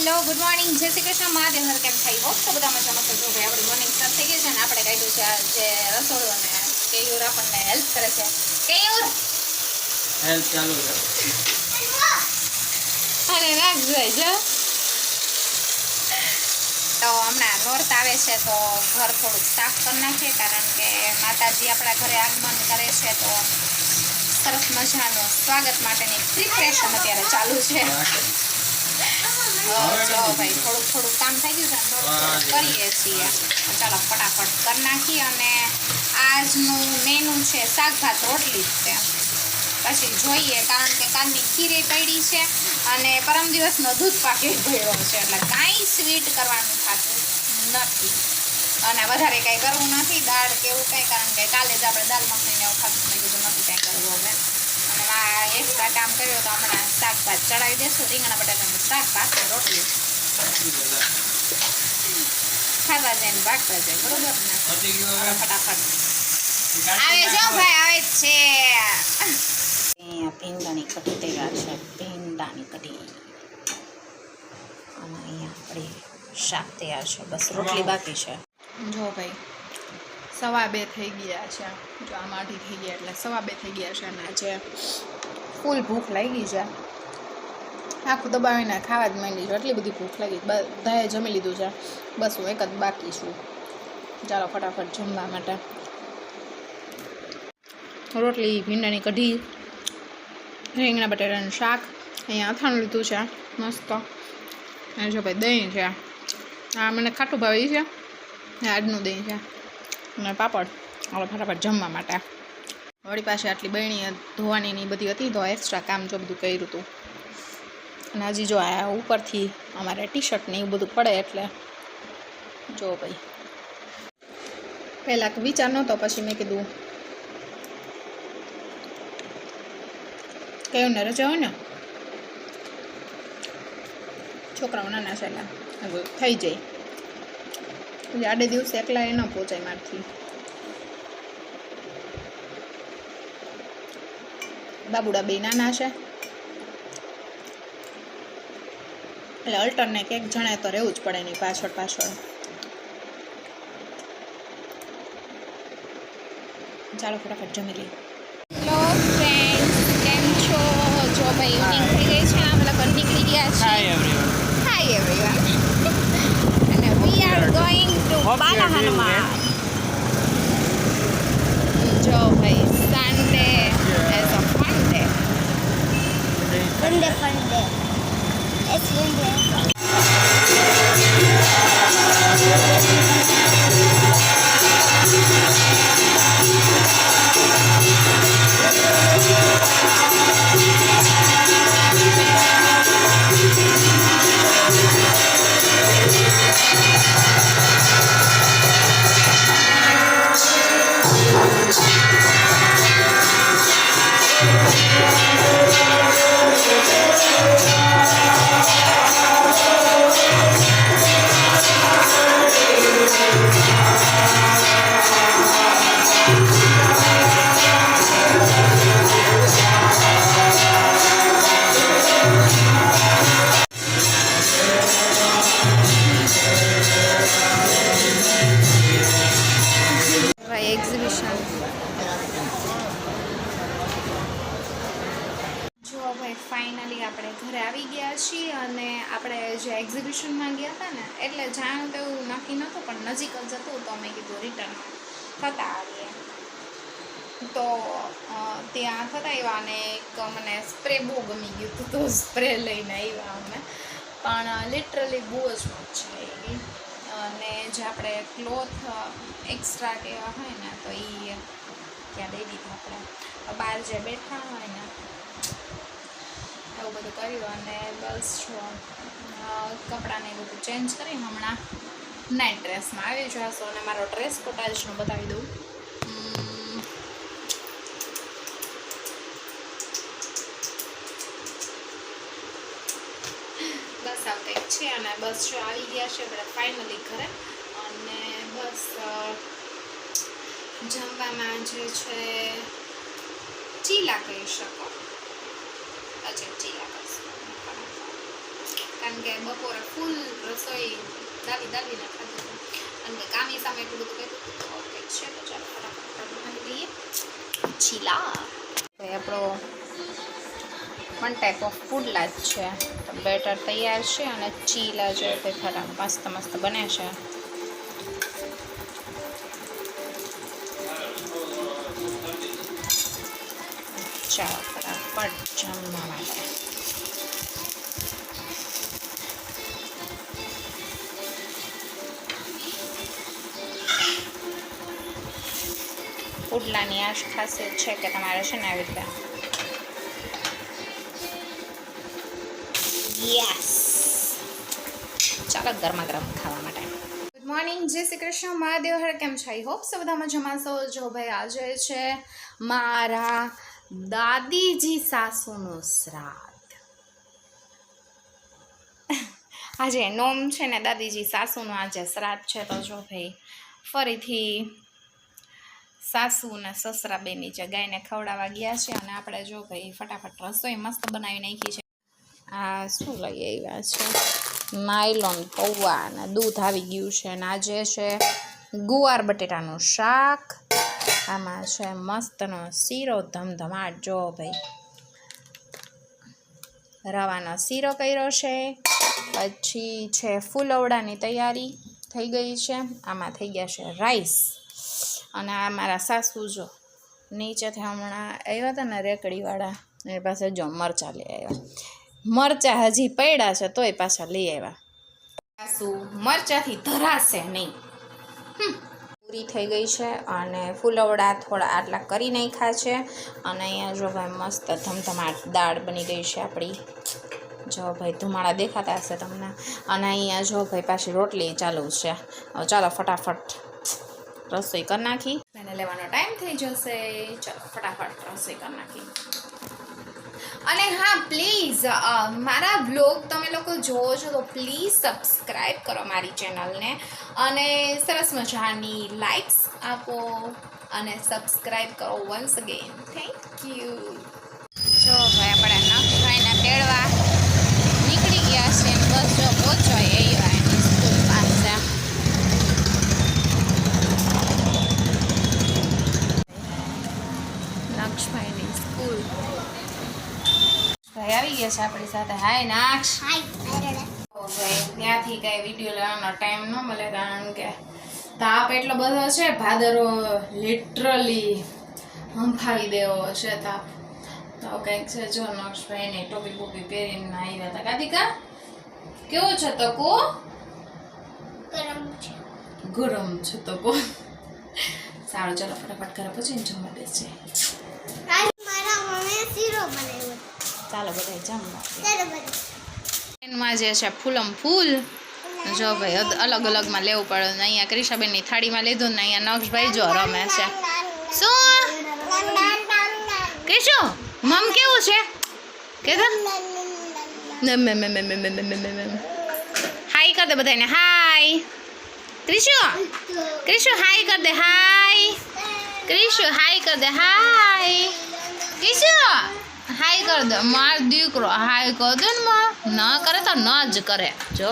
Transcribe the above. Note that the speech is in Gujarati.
હેલો ગુડ મોર્નિંગ જય શ્રી કૃષ્ણ મહાદેવ હર કેમ થઈ હોપ તો બધા મજામાં કરજો ભાઈ આપણી મોર્નિંગ સ્ટાર્ટ થઈ ગઈ છે ને આપણે કાઢ્યું છે જે રસોડું અને કેયુર આપણને હેલ્પ કરે છે કેયુર હેલ્પ ચાલુ છે અરે રાખ જાય જો તો હમણાં નોરત આવે છે તો ઘર થોડુંક સાફ કરી નાખીએ કારણ કે માતાજી આપણા ઘરે આગમન કરે છે તો સરસ મજાનું સ્વાગત માટેની પ્રિપરેશન અત્યારે ચાલુ છે જો ભાઈ થોડુંક કામ થઈ ગયું છે થોડુંક કરીએ છીએ ચાલો ફટાફટ કરી નાખીએ અને આજનું મેનુ છે શાક ભાત રોટલી જ છે પછી જોઈએ કારણ કે કાલની ખીરે પડી છે અને પરમ દિવસનો દૂધ પાકેટ ભર્યો છે એટલે કાંઈ સ્વીટ કરવાનું થતું નથી અને વધારે કાંઈ કરવું નથી દાળ કે એવું કંઈ કારણ કે કાલે જ આપણે દાળ મખણીને એવું ખાતું મેં કીધું નથી કાંઈ કરવું હવે અને એક્સ્ટ્રા કામ કર્યું તો હમણાં શાક ભાત ચડાવી દેશું રીંગણા બટાકાનું શાક ભાત રોટલી ખાતા જાય ને ભાગતા જાય બરોબર ને ફટાફટ આવે જો ભાઈ આવે જ છે અહીંયા ભીંડાની કઢી તૈયાર છે ભીંડાની કઢી અને અહીંયા આપણી શાક તૈયાર છે બસ રોટલી બાકી છે જો ભાઈ 2:15 થઈ ગયા છે જો આમ 8 થઈ ગયા એટલે 2:15 થઈ ગયા છે અને આજે ફૂલ ભૂખ લાગી છે આખું દબાવીને ખાવા જ માંડી છે એટલી બધી ભૂખ લાગી બધાએ જમી લીધું છે બસ હું એક જ બાકી છું ચાલો ફટાફટ જમવા માટે રોટલી ભીંડાની કઢી રીંગણા બટાટાનું શાક અહીંયા અથાણું લીધું છે મસ્ત અને જો ભાઈ દહીં છે આ મને ખાટું ભાવે છે આજનું દહીં છે અને પાપડ હવે ફટાફટ જમવા માટે વળી પાસે આટલી બહેણી ધોવાની બધી હતી તો એક્સ્ટ્રા કામ જો બધું કર્યું હતું અને હજી જો આ ઉપરથી અમારે ટી શર્ટ ને એવું બધું પડે એટલે જો ભાઈ પહેલાં વિચાર નહોતો પછી મેં કીધું કયું ને રજા હોય ને છોકરાઓ નાના છે એટલે થઈ જાય એટલે આડે દિવસે એકલા એ ન પહોંચાય મારથી બાબુડા બે નાના છે એટલે અલ્ટરને એક જણે તો રહેવું જ પડે નહીં પાછળ ચાલો ફટાફટ જમી લઈએ હેલો ફ્રેન્ડ્સ કેમ છો જો ભાઈ ઇવનિંગ થઈ ગઈ છે અમે લોકો નીકળી ગયા છે હાય એવરીવન અને we are going to Bala Hanuman જો ભાઈ Sunday as a fun day fun day. It's windy. Exhibition જો ભાઈ ફાઇનલી આપણે ઘરે આવી ગયા છીએ અને આપણે જે એક્ઝિબિશનમાં ગયા હતા ને એટલે જાણ તો એવું નક્કી નહોતું પણ નજીક જ હતું તો અમે કીધું રિટર્ન થતા આવીએ તો ત્યાં થતા આવ્યા અને એક મને સ્પ્રે બહુ ગમી ગયું હતું તો સ્પ્રે લઈને આવ્યા અમે પણ લિટરલી બહુ જ મજા આવી અને જે આપણે ક્લોથ એક્સ્ટ્રા કે એવા હોય ને તો એ ત્યાં દઈ દીધા આપણે બહાર જે બેઠા હોય ને એવું બધું કર્યું અને બસ જો કપડાને એ બધું ચેન્જ કરી હમણાં નાઇટ ડ્રેસમાં આવી જશો અને મારો ડ્રેસ કોડ આજનો બતાવી દઉં બસ આવું કંઈક છે અને બસ જો આવી ગયા છે બધા ફાઇનલી ઘરે અને બસ જમવામાં જે છે ચીલા કહી શકો અચ્છા ચીલા કરશું કારણ કે બપોરે ફૂલ રસોઈ દાબીને ખાધું અને કામી સામે એટલું બધું કહેતું તો ઓકે છે તો ચાલો ફટાફટ બનાવી લઈએ ચીલા. આપણો વન ટાઈપ ઓફ પુડલા જ છે. તો બેટર તૈયાર છે અને ચીલા જો તે ખરા મસ્ત બને છે. ચાલો ફટાફટ જમવા માટે. પુડલાની આ ખાસિયત છે કે તમારે છે ને આવી રીતે યસ ચાલો ગરમા ગરમ ખાવા માટે. ગુડ મોર્નિંગ, જય શ્રી કૃષ્ણ, મહાદેવ હર. કેમ છે? આઈ હોપ સો બધા મજામાં છો. જો ભાઈ આજે છે મારા દાદીજી સાસુનું શ્રાદ્ધ. આજે નોમ છે ને દાદીજી સાસુનું આજે શ્રાદ્ધ છે. તો જો ભાઈ ફરીથી સાસુ ને સસરા બેની જે ગાયને ખવડાવવા ગયા છે અને આપણે જો ભાઈ ફટાફટ રસોઈ મસ્ત બનાવી નાખી છે. આ શું લઈ આવ્યા છે? નાયલોન પૌવા અને દૂધ આવી ગયું છે. અને આજે છે ગુવાર બટેટાનું શાક. આમાં છે મસ્તનો શીરો ધમધમાટ. જો ભાઈ રવાનો શીરો કર્યો છે. પછી છે ફૂલવડાની તૈયારી થઈ ગઈ છે. આમાં થઈ ગયા છે રાઈસ. અને આ મારા સાસુ જો નીચેથી હમણાં આવ્યા હતા ને રેકડીવાળા એની પાસે જો મરચાં લઈ આવ્યા. મરચાં હજી પડ્યા છે તોય પાછા લઈ આવ્યા. સાસુ મરચાંથી ધરાશે નહીં. પૂરી થઈ ગઈ છે અને ફૂલવડા થોડા આટલા કરી નાખ્યા છે. અને અહીંયા જો ભાઈ મસ્ત ધમધમાટ દાળ બની ગઈ છે આપણી. જો ભાઈ ધુમાડા દેખાતા હશે તમને. અને અહીંયા જો ભાઈ પાછી રોટલી ચાલુ છે. ચાલો ફટાફટ રસોઈ કરી નાખી. એને લેવાનો ટાઈમ થઈ જશે. ચાલો ફટાફટ રસોઈ કરી નાખી. અને હા પ્લીઝ મારા બ્લોગ તમે લોકો જોવો છો તો પ્લીઝ સબસ્ક્રાઈબ કરો મારી ચેનલને અને સરસ મજાની લાઇક્સ આપો અને સબસ્ક્રાઈબ કરો વન્સ અગેન. Thank you. જો ભાઈ આપણે નખભાઈને તેડવા નીકળી ગયા છે. બસ જો પહોંચો એવા એની સ્કૂલ પાસે. નક્ષભાઈની સ્કૂલ ભાઈ આવી ગયા છે આપણી સાથે. હાય નાક્ષ. ભાઈ ત્યાંથી કઈ વિડીયો લેવાનો ટાઈમ ન મળે કારણ કે તાપ એટલો બધો છે. ભાદરો લિટરલી હંફાવી દેવો છે તાપ. તો કંઈક છે જો નક્ષભાઈને ટોપી બોપી પહેરીને આવ્યા હતા. કાદિકા કેવો છે તકો? ગરમ છે તકો. સારું ચાલો ફટાફટ ઘરે પહોંચીને જમવા બેસશે. ચાલો બધા જમવા. એમાં જે છે ફૂલમ ફૂલ. જો ભાઈ અલગ અલગમાં લેવું પડે. અહીંયા ક્રિશાબેનની થાળીમાં લીધું ને અહીંયા નક્ષભાઈ જો રમે છે. શું ક્રિશુ મમ કેવું છે કે હાય કર દે બધાને. હાય ક્રિશુ. ક્રિશુ હાય કર દે. હાય ક્રિશુ હાય કર દે. હાય ક્રિશુ હાય કર દે. માર દીકરો હાય કર દે ને. ન કરે તો ન જ કરે. જો